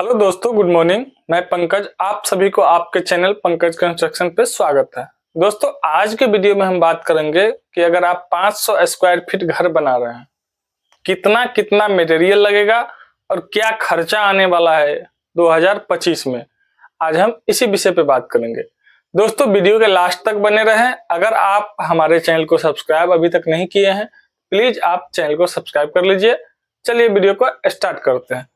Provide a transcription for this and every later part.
Hello दोस्तों, good morning. मैं पंकज, आप सभी को आपके चैनल पंकज कंस्ट्रक्शन पे स्वागत है। दोस्तों, आज के वीडियो में हम बात करेंगे कि अगर आप 500 स्क्वायर फीट घर बना रहे हैं, कितना कितना मटेरियल लगेगा और क्या खर्चा आने वाला है 2025 में। आज हम इसी विषय पे बात करेंगे। दोस्तों, वीडियो के लास्ट तक बने रहें। अगर आप हमारे चैनल को सब्सक्राइब अभी तक नहीं किए हैं, प्लीज आप चैनल को सब्सक्राइब कर लीजिए। चलिए वीडियो को स्टार्ट करते हैं।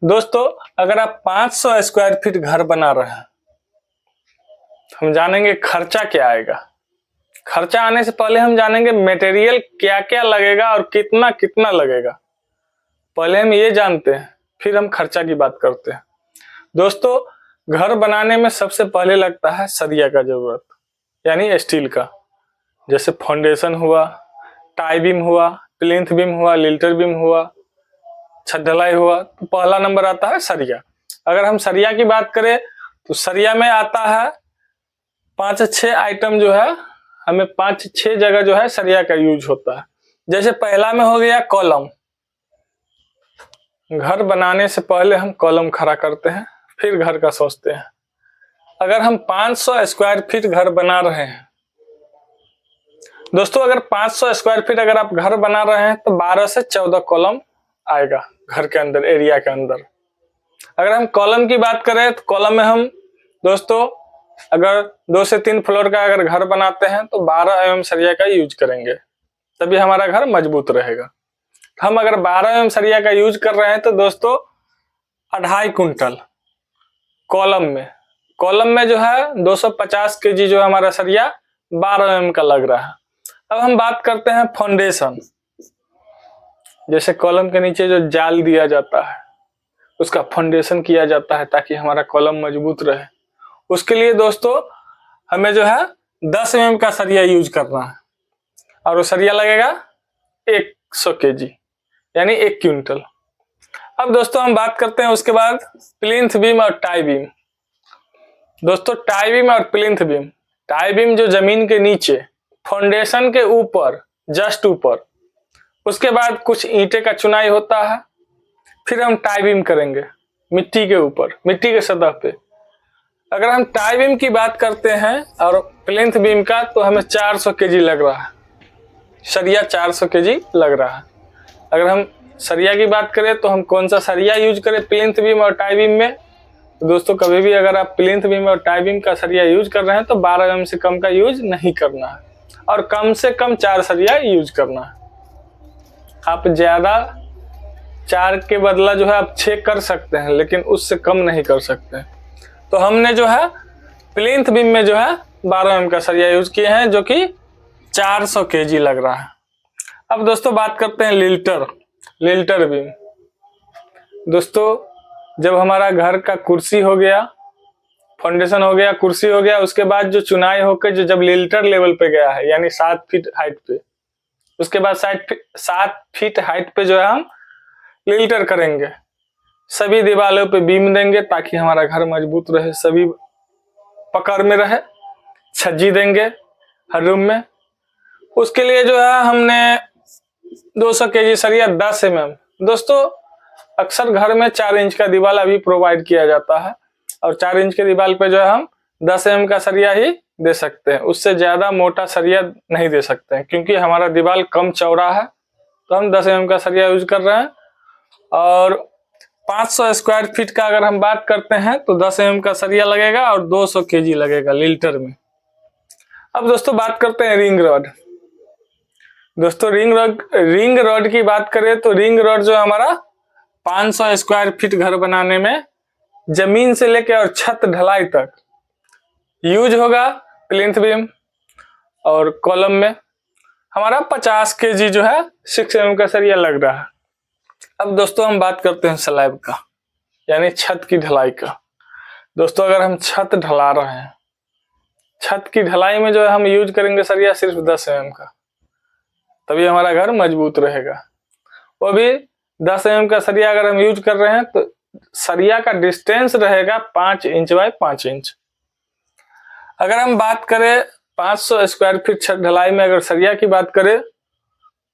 दोस्तों, अगर आप 500 स्क्वायर फीट घर बना रहे हैं, हम जानेंगे खर्चा क्या आएगा। खर्चा आने से पहले हम जानेंगे मटेरियल क्या क्या लगेगा और कितना कितना लगेगा। पहले हम ये जानते हैं, फिर हम खर्चा की बात करते हैं। दोस्तों, घर बनाने में सबसे पहले लगता है सरिया का जरूरत, यानी स्टील का। जैसे फाउंडेशन हुआ, टाई बीम हुआ, प्लिंथ बीम हुआ, लिंटर बीम हुआ, छत ढलाई हुआ, तो पहला नंबर आता है सरिया। अगर हम सरिया की बात करें तो सरिया में आता है 5-6 आइटम जो है, हमें 5-6 जगह जो है सरिया का यूज होता है। जैसे पहला में हो गया कॉलम। घर बनाने से पहले हम कॉलम खड़ा करते हैं, फिर घर का सोचते हैं। अगर हम 500 स्क्वायर फीट घर बना रहे हैं, दोस्तों अगर 500 स्क्वायर फीट अगर आप घर बना रहे हैं तो 12 से 14 कॉलम आएगा घर के अंदर, एरिया के अंदर। अगर हम कॉलम की बात करें तो कॉलम में हम दोस्तों अगर 2 से 3 फ्लोर का अगर घर बनाते हैं तो 12 mm सरिया का यूज करेंगे, तभी हमारा घर मजबूत रहेगा। हम अगर 12 mm सरिया का यूज कर रहे हैं तो दोस्तों 2.5 कुंटल कॉलम में जो है 250 kg जो हमारा सरिया 12 mm का लग रहा है। अब हम बात करते हैं फाउंडेशन। जैसे कॉलम के नीचे जो जाल दिया जाता है, उसका फाउंडेशन किया जाता है ताकि हमारा कॉलम मजबूत रहे। उसके लिए दोस्तों हमें जो है 10 mm का सरिया यूज करना है, और वो सरिया लगेगा 100 kg, यानी 1 क्विंटल। अब दोस्तों हम बात करते हैं उसके बाद प्लिंथ बीम और टाई बीम। दोस्तों टाई बीम और प्लिंथ बीम, टाई बीम जो जमीन के नीचे फाउंडेशन के ऊपर, जस्ट ऊपर, उसके बाद कुछ ईंटे का चुनाई होता है, फिर हम टाई बीम करेंगे मिट्टी के ऊपर, मिट्टी के सतह पे। अगर हम टाई बीम की बात करते हैं और प्लिंथ बीम का, तो हमें 400 kg लग रहा है, सरिया 400 kg लग रहा है। अगर हम सरिया की बात करें तो हम कौन सा सरिया यूज करें प्लिंथ बीम और टाई बीम में, तो दोस्तों कभी भी अगर आप प्लिंथ बीम और टाई बीम का सरिया यूज कर रहे हैं तो 12 mm से कम का यूज नहीं करना है, और कम से कम 4 सरिया यूज करना है। आप ज्यादा 4 के बदला जो है आप 6 कर सकते हैं, लेकिन उससे कम नहीं कर सकते। तो हमने जो है प्लिंथ बीम में जो है 12 mm का सरिया यूज किए हैं, जो कि 400 kg लग रहा है। अब दोस्तों बात करते हैं लिल्टर बीम। दोस्तों जब हमारा घर का कुर्सी हो गया, फाउंडेशन हो गया, कुर्सी हो गया, उसके बाद जो चुनाई होकर जो जब लिल्टर लेवल पे गया है, यानी 7 फीट हाइट पे, उसके बाद 7 फीट हाइट पे जो है हम लिल्टर करेंगे। सभी दीवारों पे बीम देंगे ताकि हमारा घर मजबूत रहे, सभी पकड़ में रहे। छज्जी देंगे हर रूम में। उसके लिए जो है हमने 200 kg सरिया 10 mm। दोस्तों अक्सर घर में 4 इंच का दीवार अभी प्रोवाइड किया जाता है, और 4 इंच के दीवार पे जो है हम 10 mm का सरिया ही दे सकते हैं। उससे ज्यादा मोटा सरिया नहीं दे सकते हैं, क्योंकि हमारा दीवार कम चौड़ा है, तो हम 10 mm का सरिया यूज कर रहे हैं। और 500 स्क्वायर फीट का अगर हम बात करते हैं तो 10 mm का सरिया लगेगा और 200 kg लगेगा लिल्टर में। अब दोस्तों बात करते हैं रिंग रॉड। दोस्तों रिंग रॉड की बात करें तो रिंग रॉड जो हमारा 500 स्क्वायर फीट घर बनाने में जमीन से लेकर और छत ढलाई तक यूज होगा। प्लिंथ बीम और कॉलम में हमारा 50 kg जो है 6 mm का सरिया लग रहा है। अब दोस्तों हम बात करते हैं स्लैब का, यानी छत की ढलाई का। दोस्तों अगर हम छत ढला रहे हैं, छत की ढलाई में जो है हम यूज करेंगे सरिया सिर्फ 10 mm का, तभी हमारा घर मजबूत रहेगा। वो भी 10 mm का सरिया अगर हम यूज कर रहे हैं तो सरिया का डिस्टेंस रहेगा 5 इंच बाय 5 इंच। अगर हम बात करें 500 स्क्वायर फीट छत ढलाई में, अगर सरिया की बात करें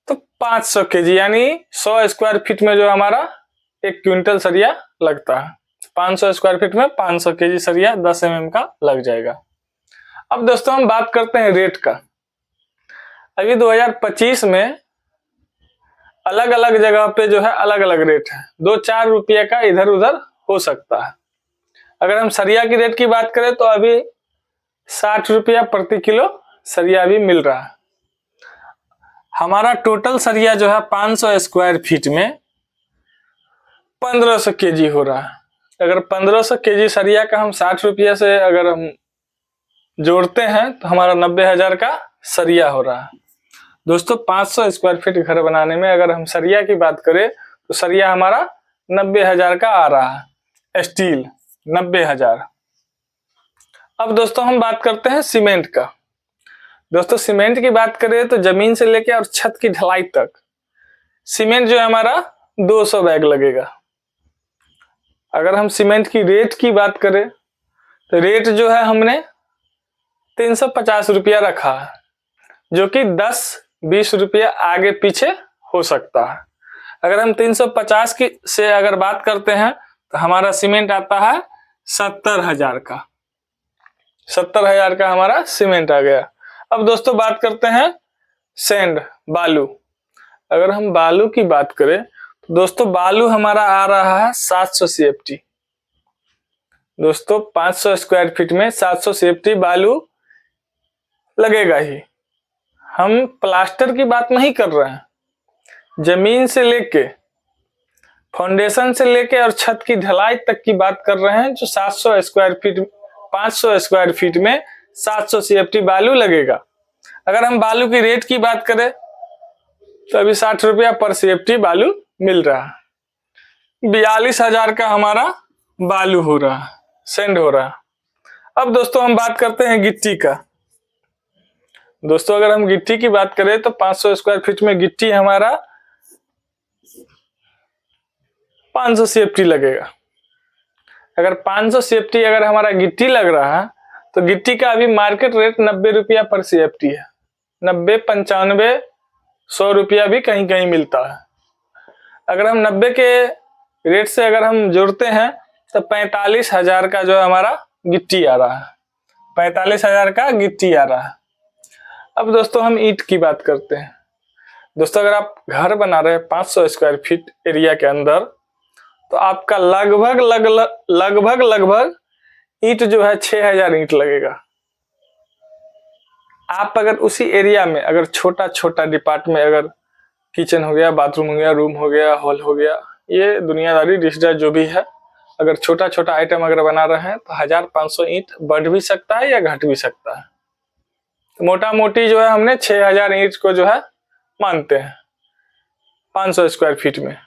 तो 500 kg, यानी 100 स्क्वायर फीट में जो हमारा 1 क्विंटल सरिया लगता है। 500 स्क्वायर फीट में 500 केजी सरिया 10 mm का लग जाएगा। अब दोस्तों हम बात करते हैं रेट का। अभी 2025 में अलग अलग जगह पे जो है अलग अलग रेट है, 2-4 रुपये का इधर उधर हो सकता है। अगर हम सरिया की रेट की बात करें तो अभी 60 रुपया प्रति किलो सरिया भी मिल रहा है। हमारा टोटल सरिया जो है 500 स्क्वायर फीट में 1500 केजी हो रहा है। अगर 1500 केजी सरिया का हम 60 रुपया से अगर हम जोड़ते हैं तो हमारा 90,000 का सरिया हो रहा है। दोस्तों 500 स्क्वायर फीट घर बनाने में अगर हम सरिया की बात करें तो सरिया हमारा 90,000 का आ रहा है, स्टील 90,000। अब दोस्तों हम बात करते हैं सीमेंट का। दोस्तों सीमेंट की बात करें तो जमीन से लेकर और छत की ढलाई तक सीमेंट जो है हमारा 200 बैग लगेगा। अगर हम सीमेंट की रेट की बात करें तो रेट जो है हमने 350 रुपया रखा है, जो कि 10-20 रुपया आगे पीछे हो सकता है। अगर हम 350 की से अगर बात करते हैं तो हमारा सीमेंट आता है 70,000 का। 70,000 का हमारा सीमेंट आ गया। अब दोस्तों बात करते हैं सैंड, बालू। अगर हम बालू की बात करें तो दोस्तों बालू हमारा आ रहा है 700 CFT। दोस्तों 500 स्क्वायर फीट में 700 CFT बालू लगेगा ही। हम प्लास्टर की बात नहीं कर रहे हैं, जमीन से लेके फाउंडेशन से लेके और छत की ढलाई तक की बात कर रहे हैं, जो 700 स्क्वायर फीट 500 स्क्वायर फीट में 700 CFT बालू लगेगा। अगर हम बालू की रेट की बात करें तो अभी 60 रुपया पर CFT बालू मिल रहा है। 42,000 का हमारा बालू हो रहा है, सैंड हो रहा है। अब दोस्तों हम बात करते हैं गिट्टी का। दोस्तों अगर हम गिट्टी की बात करें तो 500 स्क्वायर फीट में गिट्टी हमारा 500 CFT लगेगा। अगर 500 CFT अगर हमारा गिट्टी लग रहा है तो गिट्टी का अभी मार्केट रेट 90 रुपया पर CFT है। 90, 95, 100 रुपया भी कहीं कहीं मिलता है। अगर हम 90 के रेट से अगर हम जोड़ते हैं तो 45,000 का जो हमारा गिट्टी आ रहा है, 45,000 का गिट्टी आ रहा है। अब दोस्तों हम ईंट की बात करते हैं। दोस्तों अगर आप घर बना रहे हैं 500 स्क्वायर फीट एरिया के अंदर तो आपका लगभग ईंट जो है 6,000 ईंट लगेगा। आप अगर उसी एरिया में अगर छोटा छोटा डिपार्टमेंट, अगर किचन हो गया, बाथरूम हो गया, रूम हो गया, हॉल हो गया, ये दुनियादारी रिश्तेदार जो भी है, अगर छोटा छोटा आइटम अगर बना रहे हैं तो 1,500 ईंट बढ़ भी सकता है या घट भी सकता है। तो मोटा मोटी जो है हमने 6,000 ईंट को जो है मानते हैं 500 स्क्वायर फीट में।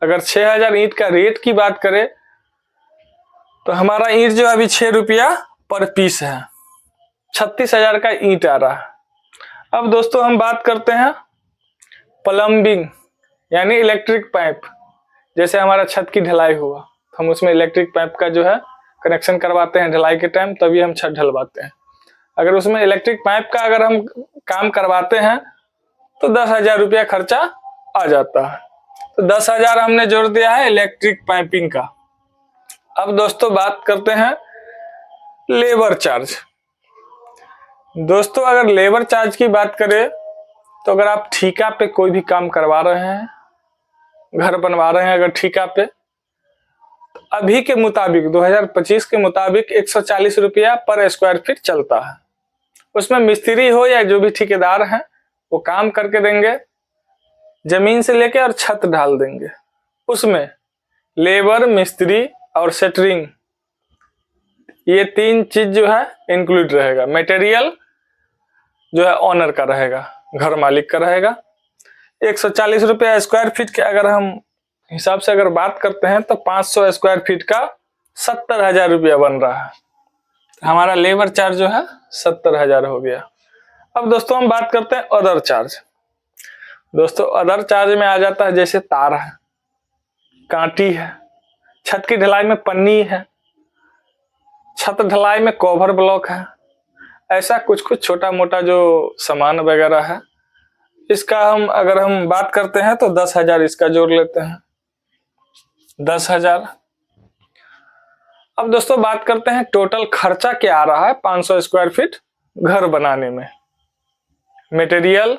अगर 6,000 ईंट का रेट की बात करें तो हमारा ईंट जो अभी 6 रुपया पर पीस है, 36,000 का ईंट आ रहा है। अब दोस्तों हम बात करते हैं प्लम्बिंग यानी इलेक्ट्रिक पाइप। जैसे हमारा छत की ढलाई हुआ तो हम उसमें इलेक्ट्रिक पाइप का जो है कनेक्शन करवाते हैं ढलाई के टाइम, तभी हम छत ढलवाते हैं। अगर उसमें इलेक्ट्रिक पाइप का अगर हम काम करवाते हैं तो 10,000 रुपया खर्चा आ जाता है। तो 10,000 हमने जोड़ दिया है इलेक्ट्रिक पाइपिंग का। अब दोस्तों बात करते हैं लेबर चार्ज। दोस्तों अगर लेबर चार्ज की बात करें तो अगर आप ठेका पे कोई भी काम करवा रहे हैं, घर बनवा रहे हैं अगर ठेका पे, तो अभी के मुताबिक 2025 के मुताबिक 140 रुपया पर स्क्वायर फीट चलता है। उसमें मिस्त्री हो या जो भी ठेकेदार हैं वो काम करके देंगे, जमीन से लेके और छत ढाल देंगे। उसमें लेबर, मिस्त्री और सेटरिंग, ये 3 चीज जो है इंक्लूड रहेगा। मटेरियल जो है ऑनर का रहेगा, घर मालिक का रहेगा। 140 रुपया स्क्वायर फीट के अगर हम हिसाब से अगर बात करते हैं तो 500 स्क्वायर फीट का 70,000 रुपया बन रहा है। हमारा लेबर चार्ज जो है 70,000 हो गया। अब दोस्तों हम बात करते हैं अदर चार्ज। दोस्तों अदर चार्ज में आ जाता है जैसे तार है, कांटी है, छत की ढलाई में पन्नी है, छत ढलाई में कवर ब्लॉक है, ऐसा कुछ कुछ छोटा मोटा जो सामान वगैरह है, इसका हम अगर हम बात करते हैं तो 10,000 इसका जोड़ लेते हैं। 10,000 अब दोस्तों बात करते हैं टोटल खर्चा क्या आ रहा है 500 स्क्वायर फीट घर बनाने में। मटेरियल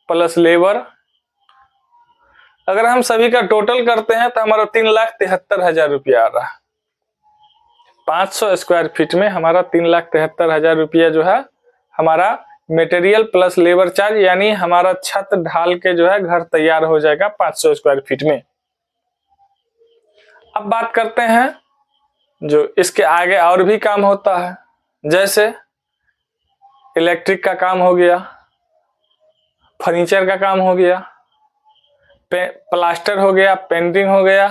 प्लस लेबर, अगर हम सभी का टोटल करते हैं तो हमारा 3,73,000 रुपया आ रहा है। 500 स्क्वायर फीट में हमारा 3,73,000 रुपया जो है हमारा मटेरियल प्लस लेबर चार्ज, यानी हमारा छत ढाल के जो है घर तैयार हो जाएगा 500 स्क्वायर फीट में। अब बात करते हैं जो इसके आगे और भी काम होता है, जैसे इलेक्ट्रिक का काम हो गया, फर्नीचर का काम हो गया, प्लास्टर हो गया, पेंटिंग हो गया।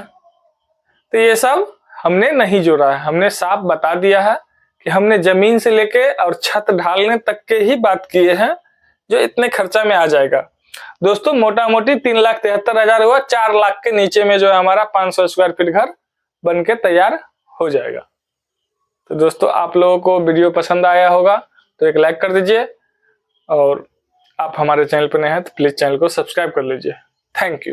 तो ये सब हमने नहीं जोड़ा है, हमने साफ बता दिया है कि हमने जमीन से लेके और छत ढालने तक के ही बात किए हैं जो इतने खर्चा में आ जाएगा। दोस्तों मोटा मोटी 3,73,000 हुआ, 4 लाख के नीचे में जो है हमारा 500 स्क्वायर फीट घर बन के तैयार हो जाएगा। तो दोस्तों आप लोगों को वीडियो पसंद आया होगा तो एक लाइक कर दीजिए, और आप हमारे चैनल पर नए हैं तो प्लीज चैनल को सब्सक्राइब कर लीजिए। Thank you.